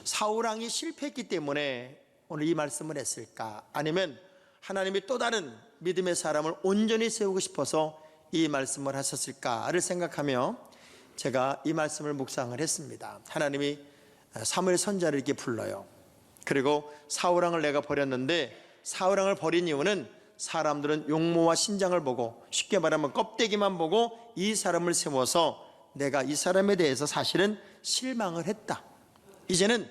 사울왕이 실패했기 때문에 오늘 이 말씀을 했을까? 아니면 하나님이 또 다른 믿음의 사람을 온전히 세우고 싶어서 이 말씀을 하셨을까를 생각하며 제가 이 말씀을 묵상을 했습니다. 하나님이 사무엘 선지자를 이렇게 불러요. 그리고 사울왕을 내가 버렸는데, 사울왕을 버린 이유는 사람들은 용모와 신장을 보고, 쉽게 말하면 껍데기만 보고 이 사람을 세워서 내가 이 사람에 대해서 사실은 실망을 했다. 이제는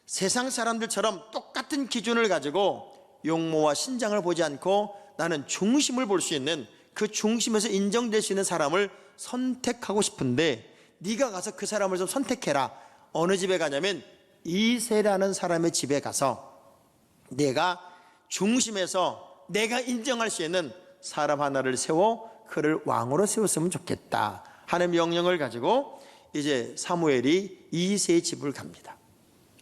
세상 사람들처럼 똑같은 기준을 가지고 용모와 신장을 보지 않고 나는 중심을 볼 수 있는, 그 중심에서 인정될 수 있는 사람을 선택하고 싶은데, 네가 가서 그 사람을 좀 선택해라. 어느 집에 가냐면 이새라는 사람의 집에 가서 내가 중심에서 내가 인정할 수 있는 사람 하나를 세워 그를 왕으로 세웠으면 좋겠다 하는 명령을 가지고 이제 사무엘이 이새의 집을 갑니다.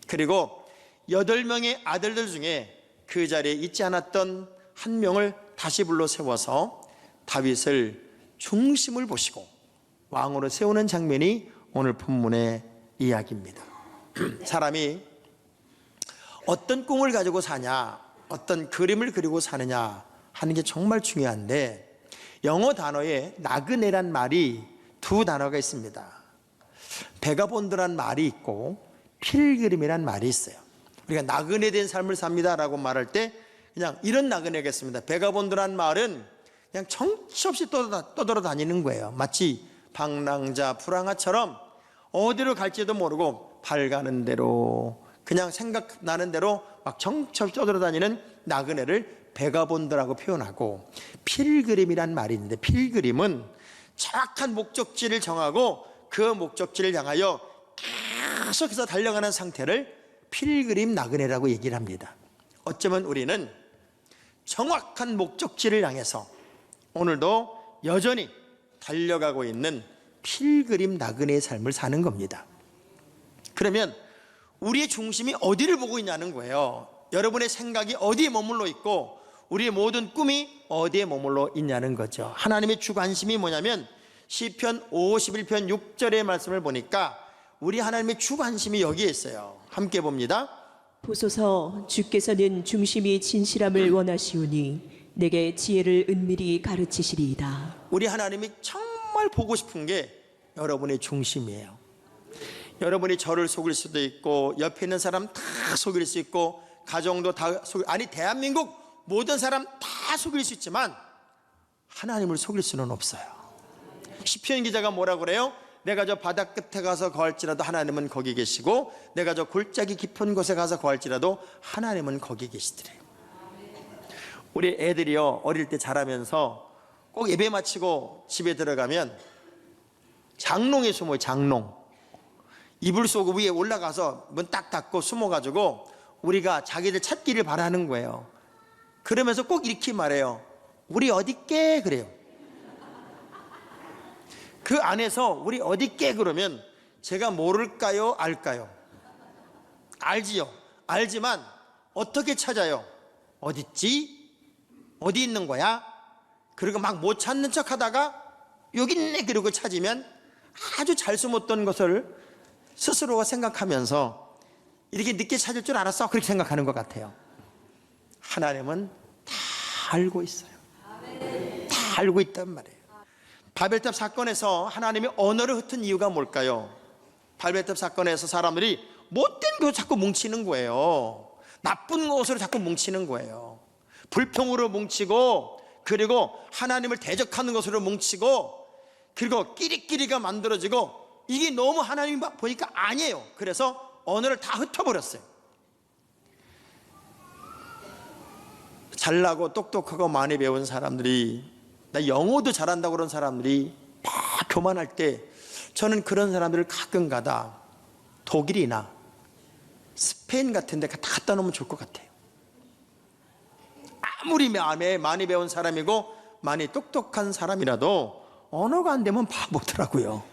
그리고 8명의 아들들 중에 그 자리에 있지 않았던 한 명을 다시 불러 세워서 다윗을 중심을 보시고 왕으로 세우는 장면이 오늘 본문의 이야기입니다. 사람이 어떤 꿈을 가지고 사냐, 어떤 그림을 그리고 사느냐 하는 게 정말 중요한데, 영어 단어에 나그네란 말이 두 단어가 있습니다. 베가본드란 말이 있고 필그림이란 말이 있어요. 우리가 나그네 된 삶을 삽니다 라고 말할 때 그냥 이런 나그네겠습니다. 베가본드란 말은 그냥 정치 없이 떠돌아다니는 거예요. 마치 방랑자, 불황아처럼 어디로 갈지도 모르고 발 가는 대로 그냥 생각나는 대로 막 정치 없이 떠돌아다니는 나그네를 베가본드라고 표현하고, 필그림이란 말이 있는데, 필그림은 정확한 목적지를 정하고 그 목적지를 향하여 계속해서 달려가는 상태를 필그림 나그네라고 얘기를 합니다. 어쩌면 우리는 정확한 목적지를 향해서 오늘도 여전히 달려가고 있는 필그림 나그네의 삶을 사는 겁니다. 그러면 우리의 중심이 어디를 보고 있냐는 거예요. 여러분의 생각이 어디에 머물러 있고 우리의 모든 꿈이 어디에 머물러 있냐는 거죠. 하나님의 주관심이 뭐냐면 시편 51편 6절의 말씀을 보니까 우리 하나님의 주관심이 여기에 있어요. 함께 봅니다. 보소서, 주께서는 중심이 진실함을 원하시오니 내게 지혜를 은밀히 가르치시리이다. 우리 하나님이 정말 보고 싶은 게 여러분의 중심이에요. 여러분이 저를 속일 수도 있고 옆에 있는 사람 다 속일 수 있고 가정도 다 속일, 아니 대한민국 모든 사람 다 속일 수 있지만 하나님을 속일 수는 없어요. 시편 기자가 뭐라 그래요? 내가 저 바다 끝에 가서 거할지라도 하나님은 거기 계시고 내가 저 골짜기 깊은 곳에 가서 거할지라도 하나님은 거기 계시더래요. 우리 애들이요, 어릴 때 자라면서 꼭 예배 마치고 집에 들어가면 장롱에 숨어요. 장롱. 이불 속 위에 올라가서 문 딱 닫고 숨어가지고 우리가 자기들 찾기를 바라는 거예요. 그러면서 꼭 이렇게 말해요. 우리 어딨게? 그래요. 그 안에서 우리 어딨게? 그러면 제가 모를까요? 알까요? 알지요. 알지만 어떻게 찾아요? 어딨지? 어디 있는 거야? 그리고 막 못 찾는 척 하다가 여기 있네 그러고 찾으면 아주 잘 숨었던 것을 스스로가 생각하면서 이렇게 늦게 찾을 줄 알았어, 그렇게 생각하는 것 같아요. 하나님은 다 알고 있어요. 다 알고 있단 말이에요. 바벨탑 사건에서 하나님이 언어를 흩은 이유가 뭘까요? 바벨탑 사건에서 사람들이 못된 것으로 자꾸 뭉치는 거예요. 나쁜 것으로 자꾸 뭉치는 거예요. 불평으로 뭉치고, 그리고 하나님을 대적하는 것으로 뭉치고, 그리고 끼리끼리가 만들어지고, 이게 너무 하나님 보니까 아니에요. 그래서 언어를 다 흩어버렸어요. 잘나고 똑똑하고 많이 배운 사람들이, 나 영어도 잘한다고 그런 사람들이 막 교만할 때 저는 그런 사람들을 가끔 가다 독일이나 스페인 같은 데 갖다 놓으면 좋을 것 같아요. 아무리 많이 배운 사람이고 많이 똑똑한 사람이라도 언어가 안 되면 바보더라고요.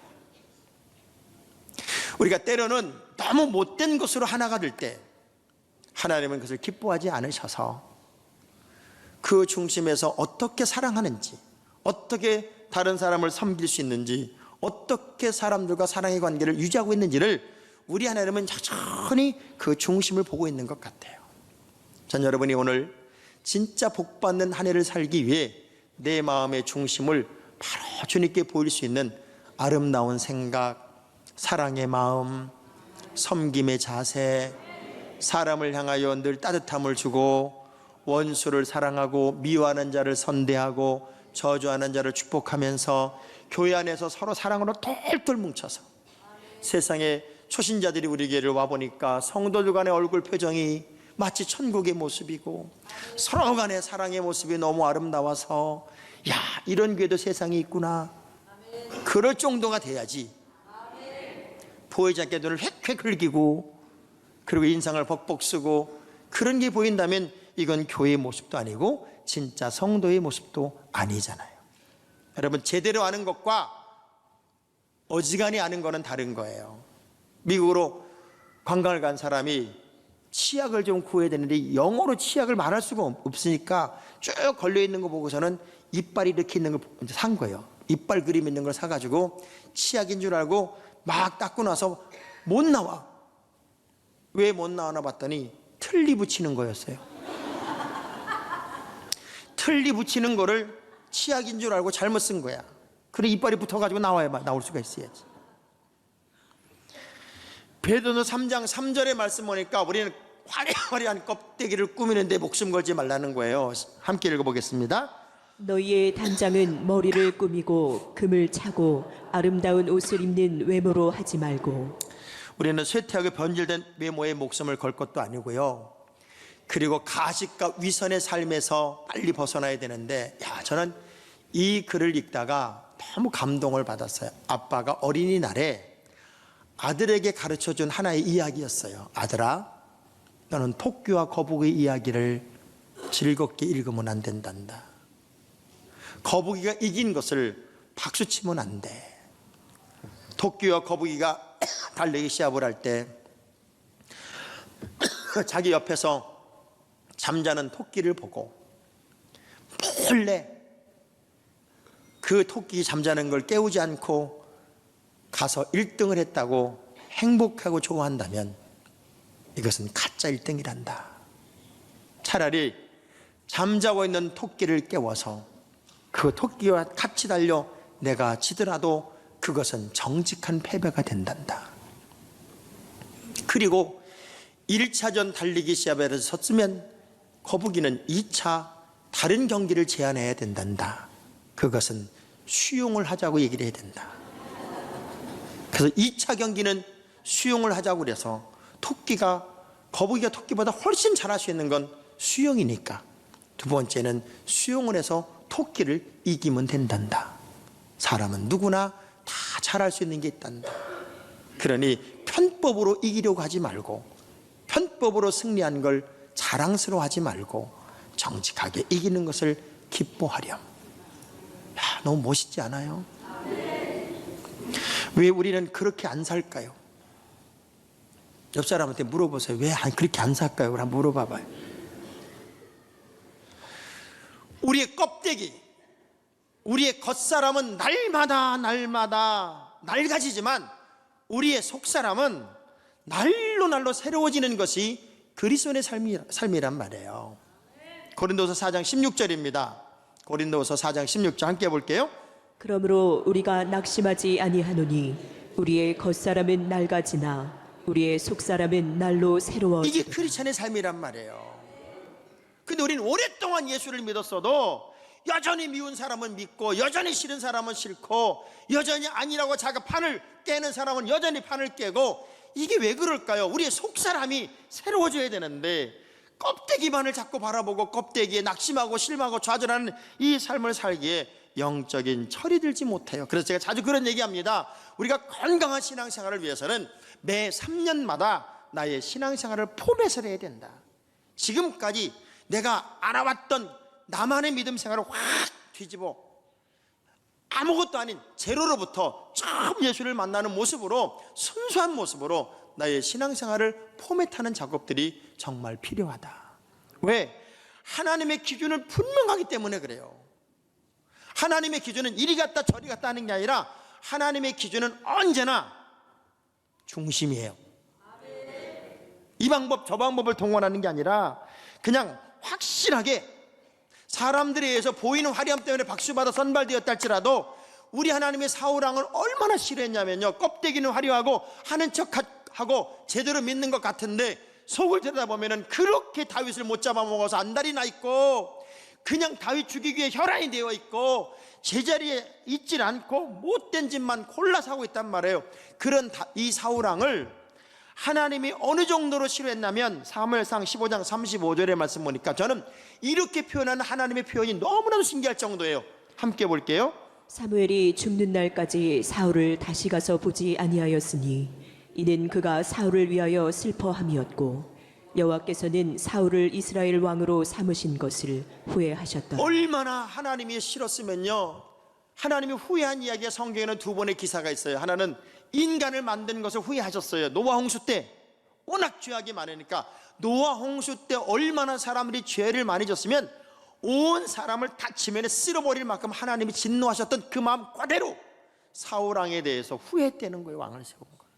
우리가 때로는 너무 못된 것으로 하나가 될 때 하나님은 그것을 기뻐하지 않으셔서 그 중심에서 어떻게 사랑하는지, 어떻게 다른 사람을 섬길 수 있는지, 어떻게 사람들과 사랑의 관계를 유지하고 있는지를 우리 하나님은 여전히 그 중심을 보고 있는 것 같아요. 전 여러분이 오늘 진짜 복받는 한 해를 살기 위해 내 마음의 중심을 바로 주님께 보일 수 있는 아름다운 생각, 사랑의 마음, 섬김의 자세, 사람을 향하여 늘 따뜻함을 주고 원수를 사랑하고 미워하는 자를 선대하고 저주하는 자를 축복하면서 교회 안에서 서로 사랑으로 똘똘 뭉쳐서 세상에 초신자들이 우리 교회를 와보니까 성도들 간의 얼굴 표정이 마치 천국의 모습이고 서로 간의 사랑의 모습이 너무 아름다워서 야, 이런 교회도 세상에 있구나, 그럴 정도가 돼야지 보이지 않게 눈을 획획 흘기고 그리고 인상을 벅벅 쓰고 그런 게 보인다면 이건 교회의 모습도 아니고 진짜 성도의 모습도 아니잖아요. 여러분, 제대로 아는 것과 어지간히 아는 거는 다른 거예요. 미국으로 관광을 간 사람이 치약을 좀 구해야 되는데 영어로 치약을 말할 수가 없으니까 쭉 걸려있는 거 보고서는 이빨이 이렇게 있는 걸 산 거예요. 이빨 그림 있는 걸 사가지고 치약인 줄 알고 막 닦고 나서 못 나와. 왜 못 나오나 봤더니 틀니 붙이는 거였어요. 틀니 붙이는 거를 치약인 줄 알고 잘못 쓴 거야. 그래 이빨이 붙어가지고 나올 수가 있어야지. 베드로서 3장 3절의 말씀 보니까 우리는 화려한 껍데기를 꾸미는데 목숨 걸지 말라는 거예요. 함께 읽어보겠습니다. 너희의 단장은 머리를 꾸미고 금을 차고 아름다운 옷을 입는 외모로 하지 말고. 우리는 쇠퇴하게 변질된 외모에 목숨을 걸 것도 아니고요. 그리고 가식과 위선의 삶에서 빨리 벗어나야 되는데, 저는 이 글을 읽다가 너무 감동을 받았어요. 아빠가 어린이날에 아들에게 가르쳐준 하나의 이야기였어요. 아들아, 너는 토끼와 거북이의 이야기를 즐겁게 읽으면 안 된단다. 거북이가 이긴 것을 박수치면 안 돼. 토끼와 거북이가 달리기 시합을 할 때 자기 옆에서 잠자는 토끼를 보고 몰래 그 토끼 잠자는 걸 깨우지 않고 가서 1등을 했다고 행복하고 좋아한다면 이것은 가짜 1등이란다. 차라리 잠자고 있는 토끼를 깨워서 그 토끼와 같이 달려 내가 지더라도 그것은 정직한 패배가 된단다. 그리고 1차전 달리기 시합에 섰으면 거북이는 2차 다른 경기를 제안해야 된단다. 그것은 수용을 하자고 얘기를 해야 된다. 그래서 2차 경기는 수용을 하자고 그래서 거북이가 토끼보다 훨씬 잘할 수 있는 건 수용이니까 두 번째는 수용을 해서 토끼를 이기면 된단다. 사람은 누구나 다 잘할 수 있는 게 있단다. 그러니 편법으로 이기려고 하지 말고 편법으로 승리한 걸 자랑스러워하지 말고 정직하게 이기는 것을 기뻐하렴. 너무 멋있지 않아요? 왜 우리는 그렇게 안 살까요? 옆 사람한테 물어보세요. 왜 그렇게 안 살까요? 한번 물어봐봐요. 우리의 껍데기, 우리의 겉사람은 날마다 낡아지지만 우리의 속사람은 날로 새로워지는 것이 그리스도의 삶이란 말이에요. 고린도서 4장 16절입니다. 고린도서 4장 16절 함께 볼게요. 그러므로 우리가 낙심하지 아니하노니 우리의 겉사람은 낡아지나 우리의 속사람은 날로 새로워지리라. 이게 크리스천의 삶이란 말이에요. 근데 우리는 오랫동안 예수를 믿었어도 여전히 미운 사람은 믿고 여전히 싫은 사람은 싫고 여전히 아니라고 자기가 판을 깨는 사람은 여전히 판을 깨고 이게 왜 그럴까요? 우리의 속사람이 새로워져야 되는데 껍데기만을 자꾸 바라보고 껍데기에 낙심하고 실망하고 좌절하는 이 삶을 살기에 영적인 철이 들지 못해요. 그래서 제가 자주 그런 얘기합니다. 우리가 건강한 신앙생활을 위해서는 매 3년마다 나의 신앙생활을 포맷을 해야 된다. 지금까지 내가 알아왔던 나만의 믿음 생활을 확 뒤집어 아무것도 아닌 제로로부터 처음 예수를 만나는 모습으로 순수한 모습으로 나의 신앙생활을 포맷하는 작업들이 정말 필요하다. 왜? 하나님의 기준은 분명하기 때문에 그래요. 하나님의 기준은 이리 갔다 저리 갔다 하는 게 아니라 하나님의 기준은 언제나 중심이에요. 이 방법 저 방법을 동원하는 게 아니라 그냥 확실하게 사람들에 의해서 보이는 화려함 때문에 박수받아 선발되었다 할지라도 우리 하나님의 사울왕을 얼마나 싫어했냐면요, 껍데기는 화려하고 하는 척하고 제대로 믿는 것 같은데 속을 들여다보면 그렇게 다윗을 못 잡아먹어서 안달이 나 있고 그냥 다윗 죽이기 위해 혈안이 되어 있고 제자리에 있질 않고 못된 짓만 골라서 하고 있단 말이에요. 그런 이 사울왕을 하나님이 어느 정도로 싫어했냐면 사무엘상 15장 35절의 말씀 보니까 저는 이렇게 표현하는 하나님의 표현이 너무나도 신기할 정도예요. 함께 볼게요. 사무엘이 죽는 날까지 사울을 다시 가서 보지 아니하였으니 이는 그가 사울을 위하여 슬퍼함이었고 여호와께서는 사울을 이스라엘 왕으로 삼으신 것을 후회하셨다. 얼마나 하나님이 싫었으면요, 하나님이 후회한 이야기가 성경에는 두 번의 기사가 있어요. 하나는 인간을 만든 것을 후회하셨어요. 노아 홍수 때 워낙 죄악이 많으니까 노아 홍수 때 얼마나 사람들이 죄를 많이 졌으면 온 사람을 다 지면에 쓸어버릴 만큼 하나님이 진노하셨던 그 마음 그대로 사울왕에 대해서 후회했다는 거예요. 왕을 세운 거예요.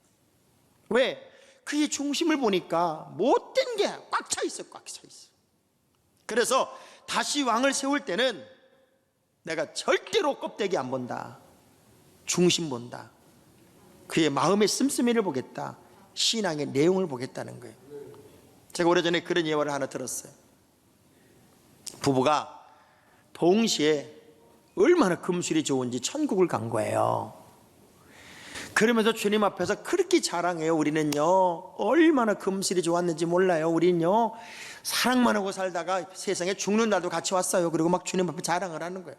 왜? 그의 중심을 보니까 못된 게 꽉 차 있어요. 꽉 차 있어요. 그래서 다시 왕을 세울 때는 내가 절대로 껍데기 안 본다, 중심 본다, 그의 마음의 씀씀이를 보겠다, 신앙의 내용을 보겠다는 거예요. 제가 오래전에 그런 예화를 하나 들었어요. 부부가 동시에 얼마나 금술이 좋은지 천국을 간 거예요. 그러면서 주님 앞에서 그렇게 자랑해요. 우리는요 얼마나 금술이 좋았는지 몰라요. 우리는요 사랑만 하고 살다가 세상에 죽는 날도 같이 왔어요. 그리고 막 주님 앞에 자랑을 하는 거예요.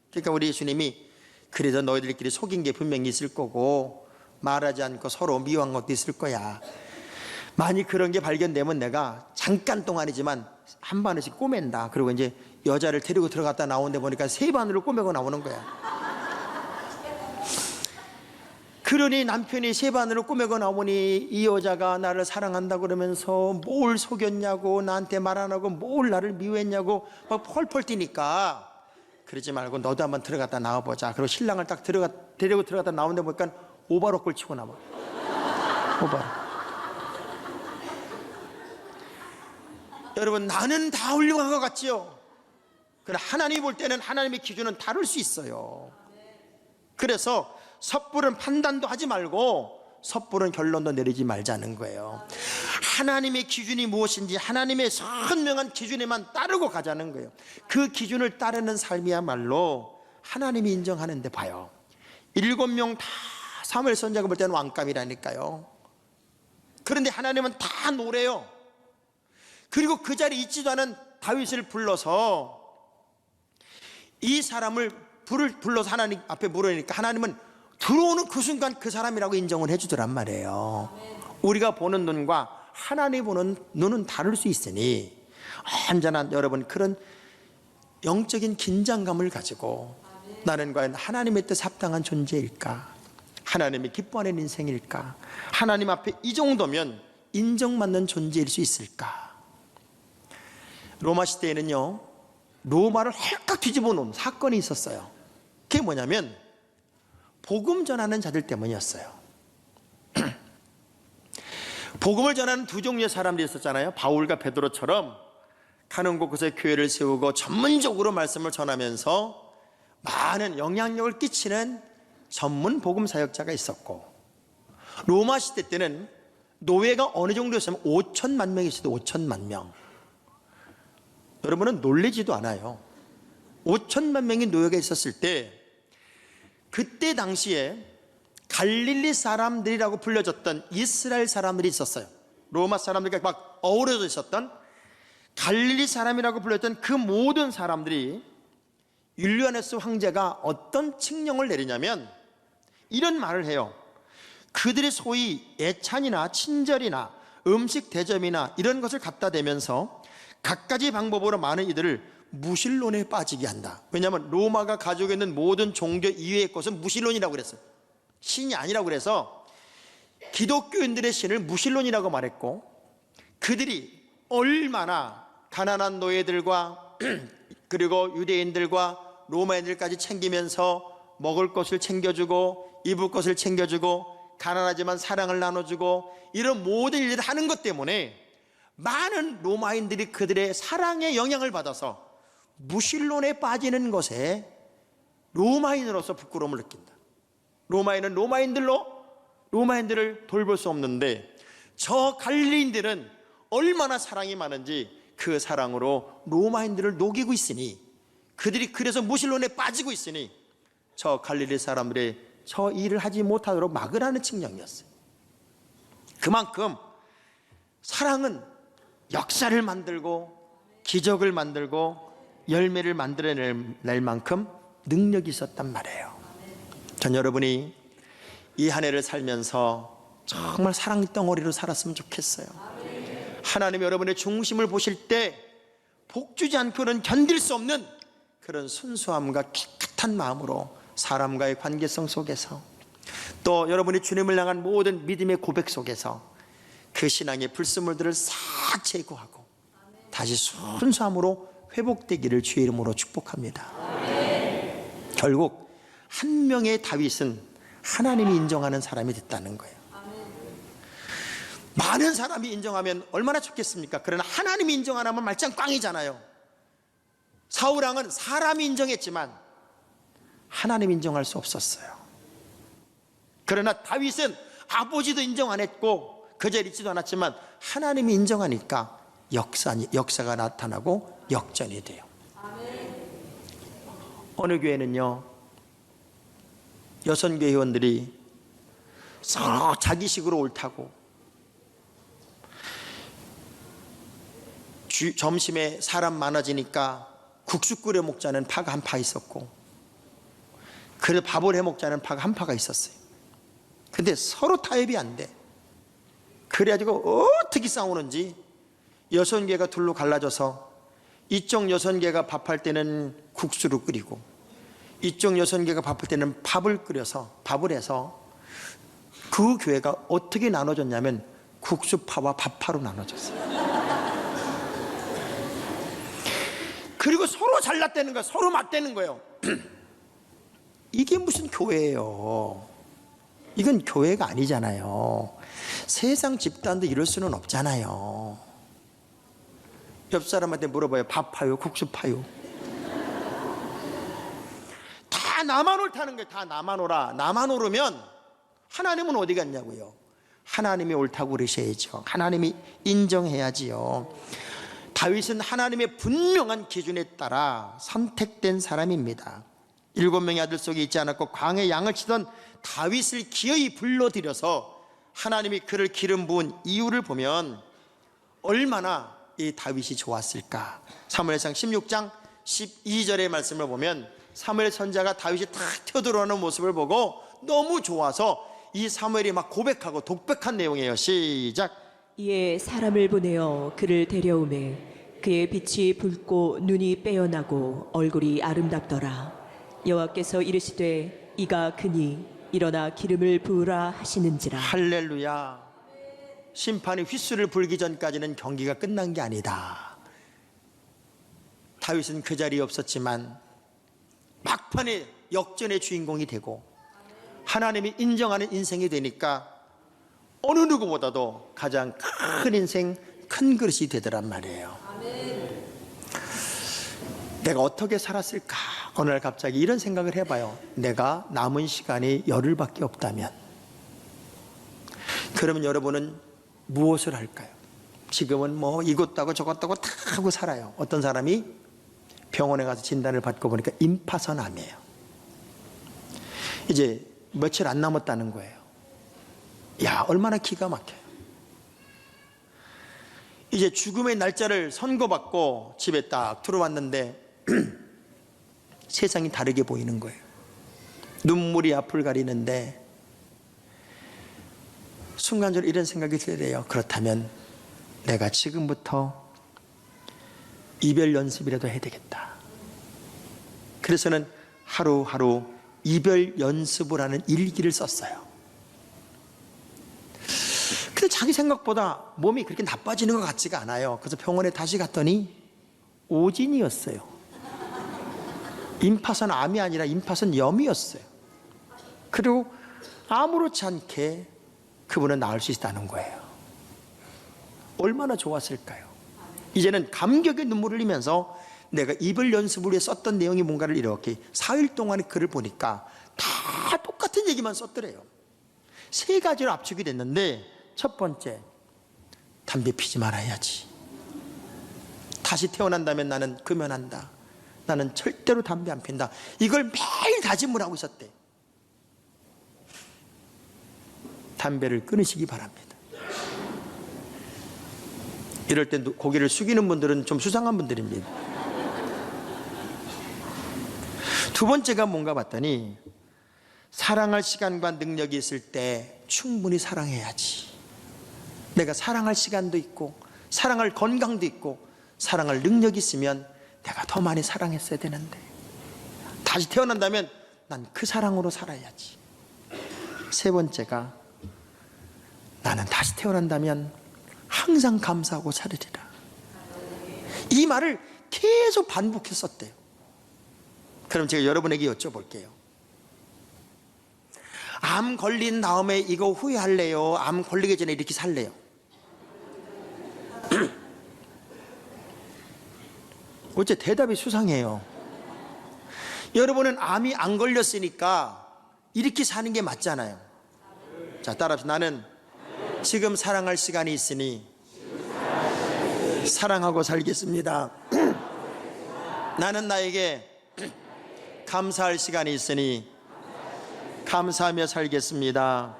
그러니까 우리 주님이 그래도 너희들끼리 속인 게 분명히 있을 거고 말하지 않고 서로 미워한 것도 있을 거야. 만약 그런 게 발견되면 내가 잠깐 동안이지만 한 바늘씩 꼬맨다. 그리고 이제 여자를 데리고 들어갔다 나오는데 보니까 세 바늘을 꼬매고 나오는 거야. 그러니 남편이 세 바늘을 꼬매고 나오니 이 여자가 나를 사랑한다 그러면서 뭘 속였냐고, 나한테 말 안 하고 뭘 나를 미워했냐고 막 펄펄 뛰니까 그러지 말고 너도 한번 들어갔다 나와보자. 그리고 신랑을 딱 데리고 들어갔다 나오는데 보니까 오바로꼴 치고 나와. 오바로. 여러분, 나는 다 훌륭한 것 같지요? 그러나 하나님이 볼 때는 하나님의 기준은 다를 수 있어요. 그래서 섣부른 판단도 하지 말고 섣부른 결론도 내리지 말자는 거예요. 하나님의 기준이 무엇인지 하나님의 선명한 기준에만 따르고 가자는 거예요. 그 기준을 따르는 삶이야말로 하나님이 인정하는데 봐요. 7명 다 사무엘 선지자가 볼 때는 왕감이라니까요. 그런데 하나님은 다 노래요. 그리고 그 자리에 있지도 않은 다윗을 불러서 이 사람을 불러서 하나님 앞에 물으니까 하나님은 들어오는 그 순간 그 사람이라고 인정을 해주더란 말이에요. 우리가 보는 눈과 하나님 보는 눈은 다를 수 있으니 언제나 여러분 그런 영적인 긴장감을 가지고 나는 과연 하나님의 뜻 합당한 존재일까, 하나님이 기뻐하는 인생일까, 하나님 앞에 이 정도면 인정받는 존재일 수 있을까. 로마 시대에는요 로마를 헐떡 뒤집어 놓은 사건이 있었어요. 그게 뭐냐면 복음 전하는 자들 때문이었어요. 복음을 전하는 두 종류의 사람들이 있었잖아요. 바울과 베드로처럼 가는 곳곳에 교회를 세우고 전문적으로 말씀을 전하면서 많은 영향력을 끼치는 전문 복음 사역자가 있었고, 로마 시대 때는 노예가 어느 정도였으면 5천만 명이 있어도 5천만 명. 여러분은 놀라지도 않아요. 5천만 명의 노예가 있었을 때 그때 당시에 갈릴리 사람들이라고 불려졌던 이스라엘 사람들이 있었어요. 로마 사람들과 막 어우러져 있었던 갈릴리 사람이라고 불렸던 그 모든 사람들이 율리아누스 황제가 어떤 칙령을 내리냐면 이런 말을 해요. 그들이 소위 애찬이나 친절이나 음식 대접이나 이런 것을 갖다 대면서 갖가지 방법으로 많은 이들을 무신론에 빠지게 한다. 왜냐하면 로마가 가지고 있는 모든 종교 이외의 것은 무신론이라고 그랬어요. 신이 아니라고 그래서 기독교인들의 신을 무신론이라고 말했고, 그들이 얼마나 가난한 노예들과 그리고 유대인들과 로마인들까지 챙기면서 먹을 것을 챙겨주고 입을 것을 챙겨주고 가난하지만 사랑을 나눠주고 이런 모든 일들을 하는 것 때문에 많은 로마인들이 그들의 사랑의 영향을 받아서 무신론에 빠지는 것에 로마인으로서 부끄러움을 느낀다. 로마인은 로마인들을 돌볼 수 없는데 저 갈릴리인들은 얼마나 사랑이 많은지 그 사랑으로 로마인들을 녹이고 있으니, 그들이 그래서 무신론에 빠지고 있으니 저 갈릴리 사람들의 저 일을 하지 못하도록 막으라는 칙령이었어요. 그만큼 사랑은 역사를 만들고 기적을 만들고 열매를 만들어낼 만큼 능력이 있었단 말이에요. 전 여러분이 이 한 해를 살면서 정말 사랑 덩어리로 살았으면 좋겠어요. 하나님이 여러분의 중심을 보실 때 복주지 않고는 견딜 수 없는 그런 순수함과 깨끗한 마음으로 사람과의 관계성 속에서, 또 여러분이 주님을 향한 모든 믿음의 고백 속에서 그 신앙의 불순물들을 싹 제거하고 다시 순수함으로 회복되기를 주의 이름으로 축복합니다. 결국 한 명의 다윗은 하나님이 인정하는 사람이 됐다는 거예요. 많은 사람이 인정하면 얼마나 좋겠습니까? 그러나 하나님이 인정 안 하면 말짱 꽝이잖아요. 사울왕은 사람이 인정했지만 하나님이 인정할 수 없었어요. 그러나 다윗은 아버지도 인정 안 했고 그 자리에 있지도 않았지만 하나님이 인정하니까 역사가 나타나고 역전이 돼요. 어느 교회는요, 여선교 회원들이 서로 자기식으로 옳다고 점심에 사람 많아지니까 국수 끓여 먹자는 파가 한 파 있었고, 그래서 밥을 해 먹자는 파가 한 파가 있었어요. 근데 서로 타협이 안 돼. 그래가지고 어떻게 싸우는지 여선계가 둘로 갈라져서 이쪽 여선계가 밥할 때는 국수를 끓이고 이쪽 여선계가 밥할 때는 밥을 끓여서 밥을 해서 그 교회가 어떻게 나눠졌냐면 국수파와 밥파로 나눠졌어요. 그리고 서로 잘났다는 거예요. 서로 맞대는 거예요. 이게 무슨 교회예요? 이건 교회가 아니잖아요. 세상 집단도 이럴 수는 없잖아요. 옆 사람한테 물어봐요. 밥 파요? 국수 파요? 다 나만 옳다는 거예요. 다 나만 옳아. 나만 옳으면 하나님은 어디 갔냐고요. 하나님이 옳다고 그러셔야죠. 하나님이 인정해야지요. 다윗은 하나님의 분명한 기준에 따라 선택된 사람입니다. 7명의 아들 속에 있지 않았고 광에 양을 치던 다윗을 기어이 불러들여서 하나님이 그를 기름 부은 이유를 보면 얼마나 이 다윗이 좋았을까. 사무엘상 16장 12절의 말씀을 보면 사무엘 선지자가 다윗이 탁 튀어들어오는 모습을 보고 너무 좋아서 이 사무엘이 막 고백하고 독백한 내용이에요. 시작. 이에 사람을 보내어 그를 데려오매 그의 빛이 붉고 눈이 빼어나고 얼굴이 아름답더라. 여호와께서 이르시되 이가 그니 일어나 기름을 부으라 하시는지라. 할렐루야. 심판이 휘슬을 불기 전까지는 경기가 끝난 게 아니다. 다윗은 그 자리에 없었지만 막판에 역전의 주인공이 되고 하나님이 인정하는 인생이 되니까 어느 누구보다도 가장 큰 인생, 큰 그릇이 되더란 말이에요. 내가 어떻게 살았을까? 어느 날 갑자기 이런 생각을 해봐요. 내가 남은 시간이 열흘밖에 없다면, 그러면 여러분은 무엇을 할까요? 지금은 뭐 이것도 하고 저것도 하고 다 하고 살아요. 어떤 사람이 병원에 가서 진단을 받고 보니까 임파선암이에요. 이제 며칠 안 남았다는 거예요. 야, 얼마나 기가 막혀요. 이제 죽음의 날짜를 선고받고 집에 딱 들어왔는데 세상이 다르게 보이는 거예요. 눈물이 앞을 가리는데 순간적으로 이런 생각이 들어요. 그렇다면 내가 지금부터 이별 연습이라도 해야 되겠다. 그래서는 하루하루 이별 연습을 하는 일기를 썼어요. 근데 자기 생각보다 몸이 그렇게 나빠지는 것 같지가 않아요. 그래서 병원에 다시 갔더니 오진이었어요. 임파선 암이 아니라 임파선 염이었어요. 그리고 아무렇지 않게 그분은 나을 수 있다는 거예요. 얼마나 좋았을까요? 이제는 감격의 눈물을 흘리면서 내가 입을 연습을 위해 썼던 내용이 뭔가를 이렇게 4일 동안의 글을 보니까 다 똑같은 얘기만 썼더래요. 3가지로 압축이 됐는데, 첫 번째, 담배 피지 말아야지. 다시 태어난다면 나는 금연한다. 나는 절대로 담배 안 핀다. 이걸 매일 다짐을 하고 있었대. 담배를 끊으시기 바랍니다. 이럴 때 고개를 숙이는 분들은 좀 수상한 분들입니다. 두 번째가 뭔가 봤더니, 사랑할 시간과 능력이 있을 때 충분히 사랑해야지. 내가 사랑할 시간도 있고 사랑할 건강도 있고 사랑할 능력이 있으면 내가 더 많이 사랑했어야 되는데, 다시 태어난다면 난 그 사랑으로 살아야지. 세 번째가, 나는 다시 태어난다면 항상 감사하고 살으리라. 이 말을 계속 반복했었대요. 그럼 제가 여러분에게 여쭤볼게요. 암 걸린 다음에 이거 후회할래요? 암 걸리기 전에 이렇게 살래요? 어째 대답이 수상해요. 여러분은 암이 안 걸렸으니까 이렇게 사는 게 맞잖아요. 자, 따라합시다. 나는 지금 사랑할 시간이 있으니 사랑하고 살겠습니다. 나는 나에게 감사할 시간이 있으니 감사하며 살겠습니다.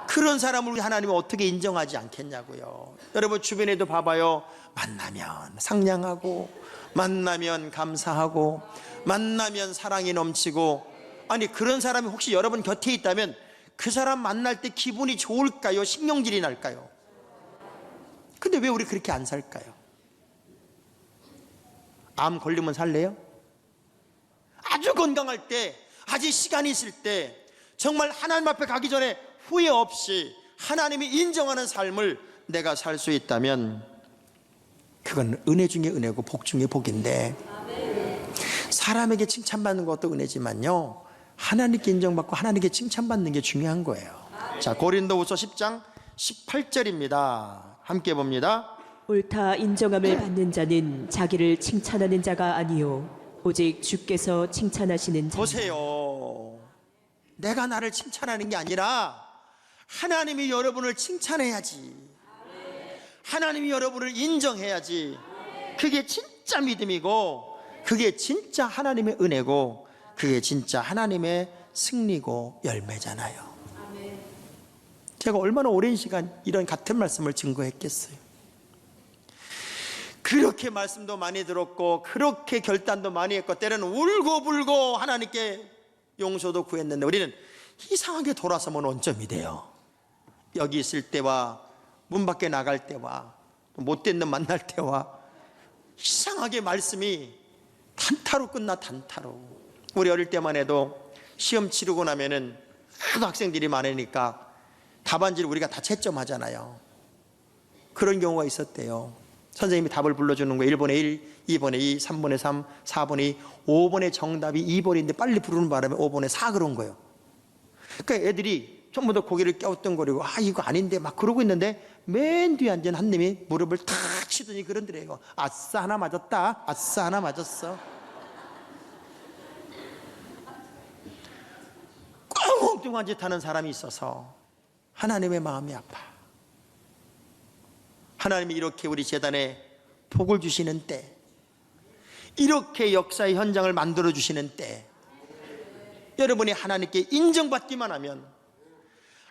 그런 사람을 우리 하나님은 어떻게 인정하지 않겠냐고요. 여러분 주변에도 봐봐요. 만나면 상냥하고, 만나면 감사하고, 만나면 사랑이 넘치고. 아니, 그런 사람이 혹시 여러분 곁에 있다면 그 사람 만날 때 기분이 좋을까요? 신경질이 날까요? 근데 왜 우리 그렇게 안 살까요? 암 걸리면 살래요? 아주 건강할 때, 아직 시간이 있을 때, 정말 하나님 앞에 가기 전에 후회 없이 하나님이 인정하는 삶을 내가 살 수 있다면 그건 은혜 중에 은혜고 복 중에 복인데, 사람에게 칭찬받는 것도 은혜지만요, 하나님께 인정받고 하나님께 칭찬받는 게 중요한 거예요. 자, 고린도후서 10장 18절입니다. 함께 봅니다. 옳다 인정함을 받는 자는 자기를 칭찬하는 자가 아니요 오직 주께서 칭찬하시는 자. 보세요. 내가 나를 칭찬하는 게 아니라 하나님이 여러분을 칭찬해야지. 하나님이 여러분을 인정해야지. 그게 진짜 믿음이고, 그게 진짜 하나님의 은혜고, 그게 진짜 하나님의 승리고 열매잖아요. 제가 얼마나 오랜 시간 이런 같은 말씀을 증거했겠어요. 그렇게 말씀도 많이 들었고 그렇게 결단도 많이 했고 때로는 울고불고 하나님께 용서도 구했는데, 우리는 이상하게 돌아서면 원점이 돼요. 여기 있을 때와 문 밖에 나갈 때와 못된 놈 만날 때와 이상하게 말씀이 단타로 끝나. 단타로. 우리 어릴 때만 해도 시험 치르고 나면은 하도 학생들이 많으니까 답안지를 우리가 다 채점하잖아요. 그런 경우가 있었대요. 선생님이 답을 불러주는 거예요. 1번에 1, 2번에 2, 3번에 3, 4번에 2, 5번에 정답이 2번인데 빨리 부르는 바람에 5번에 4 그런 거예요. 그러니까 애들이 전부 다 고개를 갸우뚱거리고 이거 아닌데 막 그러고 있는데, 맨 뒤에 앉은 한 놈이 무릎을 탁 치더니 그런더래요. 아싸 하나 맞았다. 아싸 하나 맞았어. 엉뚱한 짓 하는 사람이 있어서 하나님의 마음이 아파. 하나님이 이렇게 우리 재단에 복을 주시는 때, 이렇게 역사의 현장을 만들어 주시는 때, 여러분이 하나님께 인정받기만 하면,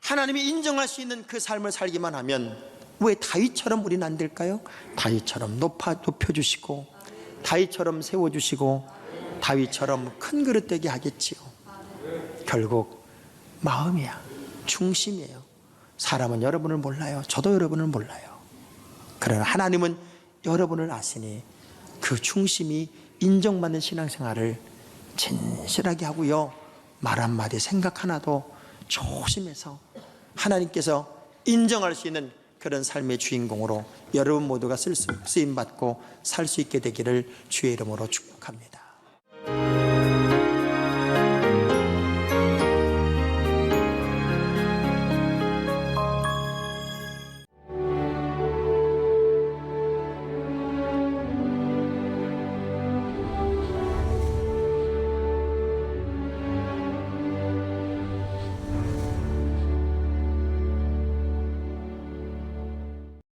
하나님이 인정할 수 있는 그 삶을 살기만 하면, 왜 다윗처럼 우리는 안 될까요? 다윗처럼 높여주시고, 다윗처럼 세워주시고, 다윗처럼 큰 그릇 되게 하겠지요. 결국 마음이야, 중심이에요. 사람은 여러분을 몰라요. 저도 여러분을 몰라요. 그러나 하나님은 여러분을 아시니 그 중심이 인정받는 신앙생활을 진실하게 하고요, 말 한마디 생각 하나도 조심해서 하나님께서 인정할 수 있는 그런 삶의 주인공으로 여러분 모두가 쓰임받고 살 수 있게 되기를 주의 이름으로 축복합니다.